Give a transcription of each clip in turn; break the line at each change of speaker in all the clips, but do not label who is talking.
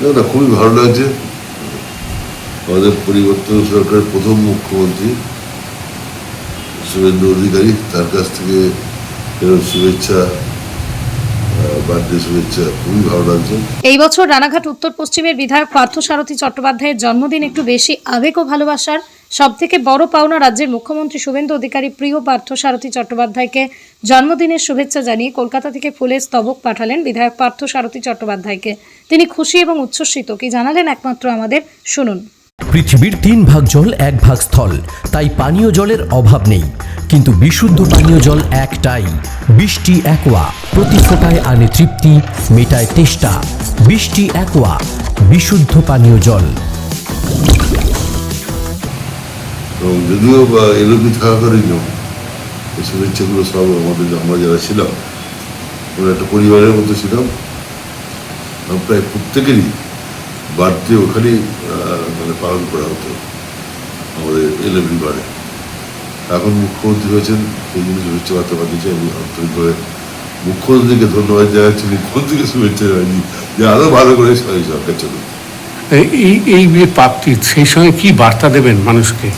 না, খুবই ভালো লাগছে। আমাদের পরিবর্তন সরকারের প্রথম মুখ্যমন্ত্রী শুভেন্দু অধিকারী, তার কাছ থেকে এরকম শুভেচ্ছা, বার্থডে শুভেচ্ছা, খুবই ভালো লাগছে।
এই বছর রানাঘাট উত্তর পশ্চিমের বিধায়ক পার্থসারথী চট্টোপাধ্যায়ের জন্মদিন একটু বেশি আবেগ ও ভালোবাসার। সবথেকে বড় পাওনা রাজ্যের মুখ্যমন্ত্রী শুভেন্দু অধিকারী প্রিয় পার্থসারথী চট্টোপাধ্যায়কে জন্মদিনের শুভেচ্ছা জানিয়ে কলকাতা থেকে ফুলের স্তবক পাঠালেন বিধায়ক পার্থসারথী চট্টোপাধ্যায়কে। তিনি খুশি এবং উচ্ছ্বসিত। কি জানালেন একমাত্র আমাদের, শুনুন।
পৃথিবীর 3 ভাগ জল 1 ভাগ স্থল, তাই পানীয় জলের অভাব নেই। কিন্তু বিশুদ্ধ পানীয় জল একটাই, বৃষ্টি অ্যাকোয়া। প্রতি ফোঁটায় আনে তৃপ্তি, মেটায় তেষ্টা। বৃষ্টি অ্যাকোয়া, বিশুদ্ধ পানীয় জল।
এবং যদিও বা এলপি থাকাকালীন এই শুভেচ্ছাগুলো সব আমরা যারা ছিলাম, আমরা একটা পরিবারের মতো ছিলাম। প্রায় প্রত্যেকেরই বার্থডে ওখানেই পালন করা হতো আমাদের এলএবি বারে। এখন মুখ্যমন্ত্রী হয়েছেন, সেই জন্য শুভেচ্ছা বার্তা পাঠিয়েছে। আমি আন্তরিকভাবে মুখ্যমন্ত্রীকে ধন্যবাদ জানাচ্ছি, মুখ্যমন্ত্রীকে শুভেচ্ছা জানাচ্ছি যে আরও ভালো করে এই সরকার চলুন।
এই প্রাপ্তি, সেই সঙ্গে কি বার্তা দেবেন মানুষকে?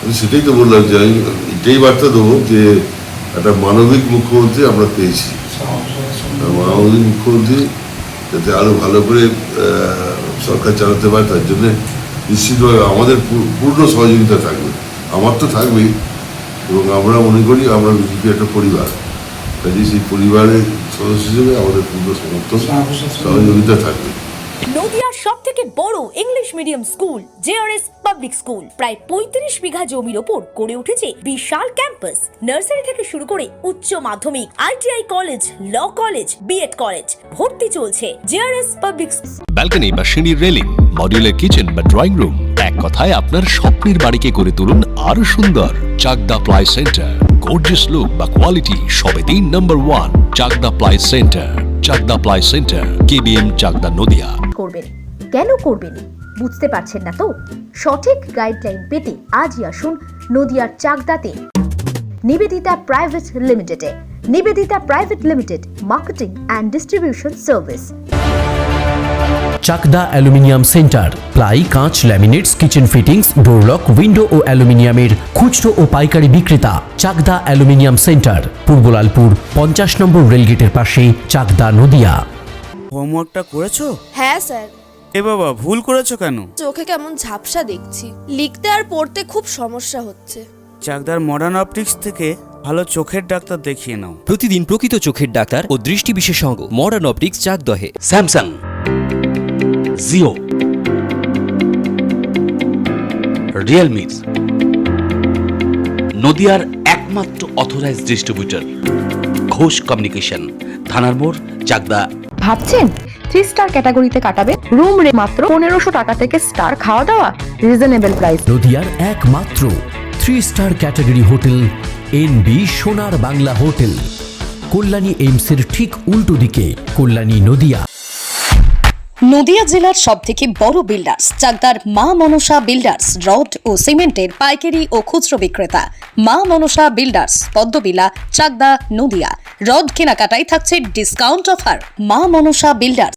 আমি সেটাই তো বললাম যে আমি এটাই বার্তা দেবো যে একটা মানবিক মুখ্যমন্ত্রী আমরা পেয়েছি। মানবিক মুখ্যমন্ত্রী যাতে আরও ভালো করে সরকার চালাতে পারে, তার জন্যে নিশ্চিতভাবে আমাদের পূর্ণ সহযোগিতা থাকবে। আমার তো থাকবেই, এবং আমরা মনে করি আমরা বিজেপি একটা পরিবার, কাজে সেই পরিবারের সদস্য হিসেবে আমাদের পূর্ণ সমর্থন সহযোগিতা থাকবে।
নদিয়ার সবথেকে বড় English medium school JRS public school প্রায় ৩৫ বিঘা জমির ওপর গড়ে উঠেছে বিশাল ক্যাম্পাস। নার্সারি থেকে শুরু করে উচ্চ মাধ্যমিক, ITI college, law college, BEd college, ভর্তি চলছে জেআরএস পাবলিক।
ব্যালকনি বা সিঁড়ির রেলিং, মডিউলার কিচেন বা ড্রয়িং রুম, এক কথায় আপনার স্বপ্নের বাড়িকে করে তুলুন আরো সুন্দর। Chakdah ply centre, gorgeous look বা কোয়ালিটি সবে 3 number 1 Chakdah ply centre. Chakdah ply centre, KBM, Chakdah, Nadia.
করবেন কেন করবেন বুঝতে পারছেন না তো? সঠিক গাইডলাইন পেতে আজই আসুন নদিয়ার চাকদাতে নিবেদিতা প্রাইভেট লিমিটেডে। Nivedita private limited, marketing and distribution service.
Chakda aluminium centre, ply, কাঁচ, laminates, kitchen fittings, door lock, window ও অ্যালুমিনিয়ামের খুচরো ও পাইকারি বিক্রেতা। চাকদা অ্যালুমিনিয়াম সেন্টার, পূর্বলালপুর 50 নম্বর রেলগেটের পাশে, চাকদা, নদিয়া।
হোমওয়ার্কটা করেছো?
হ্যাঁ স্যার।
এ বাবা, ভুল করেছো কেন?
চোখে কেমন ঝাপসা দেখছি, লিখতে আর পড়তে খুব সমস্যা হচ্ছে।
চাকদার মডার্ন অপটিক্স থেকে ভালো চোখের ডাক্তার দেখিয়ে নাও।
প্রতিদিন প্রকৃত চোখের ডাক্তার ও দৃষ্টি বিশেষজ্ঞ মডার্ন অপটিক্স, চাকদহে।
স্যামসাং, জিও, রিয়েলমি, নদিয়ার একমাত্র অথরাইজড ডিস্ট্রিবিউটর ঘোষ কমিউনিকেশন, থানার মোড়, চাকদা।
ভাবছেন 3 স্টার ক্যাটাগরিতে কাটাবে? রুম রে মাত্র 1500 টাকা থেকে স্টার, খাওয়া দাওয়া রিজনেবল প্রাইস।
নদিয়ার একমাত্র 3 স্টার ক্যাটাগরি হোটেল এনবি সোনার বাংলা হোটেল, কল্যাণী এইমসের ঠিক উল্টো দিকে, কল্যাণী, নদিয়া।
নদিয়া জেলার সবথেকে বড় বিল্ডার্স চাকদার মা মনসা বিল্ডার্স, রড ও সিমেন্টের পাইকারি ও খুচরো বিক্রেতা। মা মনসা বিল্ডার্স, পদ্মবিলা, চাকদা, নদিয়া। রড কেনাকাটায় থাকছে ডিসকাউন্ট অফার। মা মনসা বিল্ডার্স।